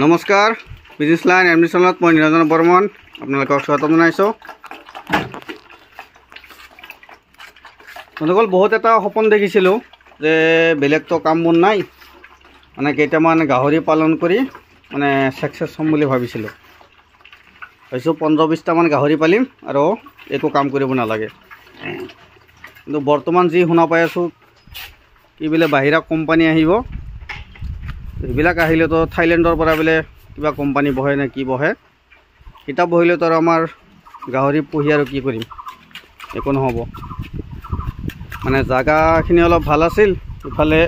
নমস্কাৰ business line এডমিশ্যনত মই নিৰঞ্জন বৰ্মন আপোনালোকক স্বাগতম জনাইছোঁ। বন্ধুসকল, বহুত এটা সপোন দেখিছিলোঁ যে বেলেগতো কাম বন নাই, মানে কেইটামান গাহৰি পালন কৰি মানে ছাকচেছ হ'ম বুলি ভাবিছিলোঁ। ভাবিছোঁ 15-20টামান গাহৰি পালিম আৰু একো কাম কৰিব নালাগে। কিন্তু বৰ্তমান যি শুনা পাই আছোঁ কি বোলে বাহিৰা কোম্পানী আহিব, এইবিলাক আহিলেতো থাইলেণ্ডৰ পৰা বোলে কিবা কোম্পানী বহে নে কি বহে, কিতাপ বহিলেতো আৰু আমাৰ গাহৰি পুহি আৰু কি কৰিম, একো নহ'ব। মানে জাগাখিনি অলপ ভাল আছিল, ইফালে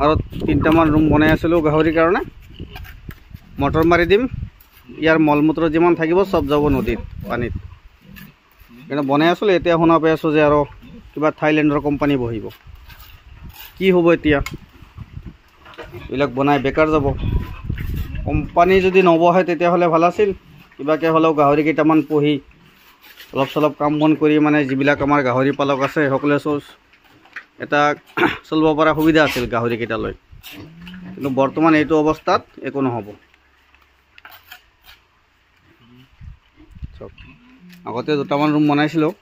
আৰু 3টামান ৰুম বনাই আছিলোঁ গাহৰিৰ কাৰণে। মটৰ মাৰি দিম, ইয়াৰ মলমূত্ৰ যিমান থাকিব চব যাব নদীত পানীত। কিন্তু বনাই আছিলোঁ, এতিয়া শুনা পাই আছোঁ যে আৰু কিবা থাইলেণ্ডৰ কোম্পানী বহিব। কি হ'ব এতিয়া? এইবিলাক বনাই বেকাৰ যাব। কোম্পানী যদি নবহে তেতিয়াহ'লে ভাল আছিল, কিবাকৈ হ'লেও গাহৰি কেইটামান পুহি অলপ চলপ কাম বন কৰি মানে যিবিলাক আমাৰ গাহৰি পালক আছে সকলোৱে এটা চলিব পৰা সুবিধা আছিল গাহৰিকেইটালৈ। কিন্তু বৰ্তমান এইটো অৱস্থাত একো নহ'ব। আগতে 2টামান ৰুম বনাইছিলোঁ,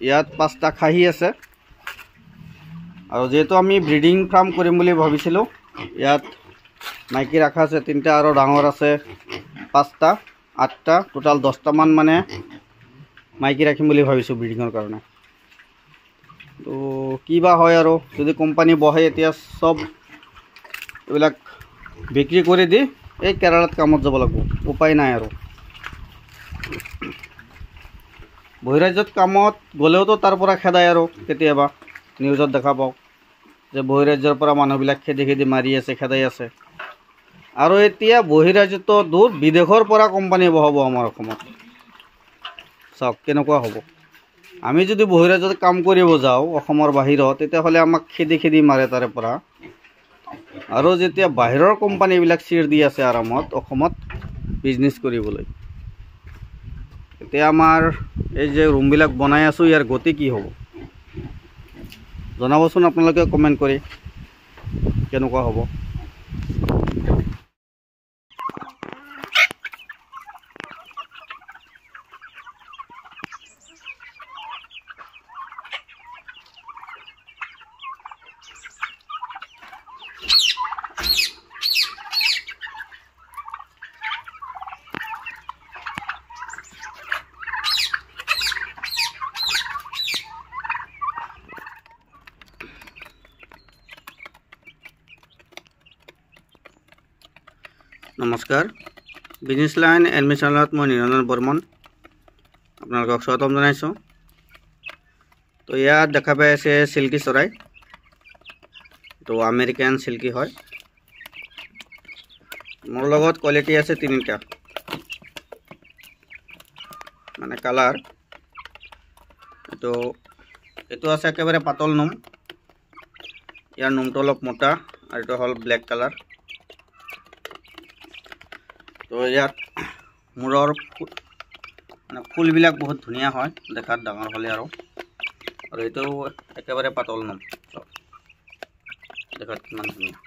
ইয়াত 5টা খাহী আছে। আৰু যিহেতু আমি ব্ৰিডিং ফাৰ্ম কৰিম বুলি ভাবিছিলোঁ, ইয়াত মাইকী ৰাখা আছে 3টা আৰু ডাঙৰ আছে 5টা, 8টা, টোটাল 10টামান মানে মাইকী ৰাখিম বুলি ভাবিছোঁ ব্ৰিডিঙৰ কাৰণে। তো কি বা হয়, আৰু যদি কোম্পানী বহে এতিয়া চব এইবিলাক বিক্ৰী কৰি দি এই কেৰালাত কামত যাব লাগিব, উপায় নাই আৰু। বহিৰাজ্যত কামত গ'লেওতো তাৰ পৰা খেদায়, আৰু কেতিয়াবা নিউজত দেখা পাওঁ যে বহিৰাজ্যৰ পৰা মানুহবিলাক খেদি খেদি মাৰি আছে, খেদাই আছে। আৰু এতিয়া বহিৰাজ্যতো দূৰ, বিদেশৰ পৰা কোম্পানী বহাব আমাৰ অসমত। চাওক কেনেকুৱা হ'ব। আমি যদি বহিৰাজ্যত কাম কৰিব যাওঁ অসমৰ বাহিৰত, তেতিয়াহ'লে আমাক খেদি খেদি মাৰে তাৰে পৰা। আৰু যেতিয়া বাহিৰৰ কোম্পানীবিলাক চিৰ দি আছে আৰামত অসমত বিজনেছ কৰিবলৈ, এতিয়া আমাৰ এই যে ৰুমবিলাক বনাই আছোঁ ইয়াৰ গতি কি হ'ব জনাবচোন আপোনালোকে কমেণ্ট কৰি, কেনেকুৱা হ'ব। নমস্কাৰ, বিজনেছ লাইন এডমিশ্যনত মই নিৰঞ্জন বৰ্মন আপোনালোকক স্বাগতম জনাইছোঁ। তো ইয়াত দেখা পাই আছে চিল্কি চৰাই, তো আমেৰিকান চিল্কি হয়। মোৰ লগত কোৱালিটি আছে 3টা, মানে কালাৰ। এইটো আছে একেবাৰে পাতল নোম, ইয়াৰ নোমটো অলপ মোটা, আৰু এইটো হ'ল ব্লেক কালাৰ। তো ইয়াত মূৰৰ মানে ফুলবিলাক বহুত ধুনীয়া হয় দেখাত, ডাঙৰ হ'লে আৰু এইটো একেবাৰে পাতল নোম, দেখাত কিমান ধুনীয়া।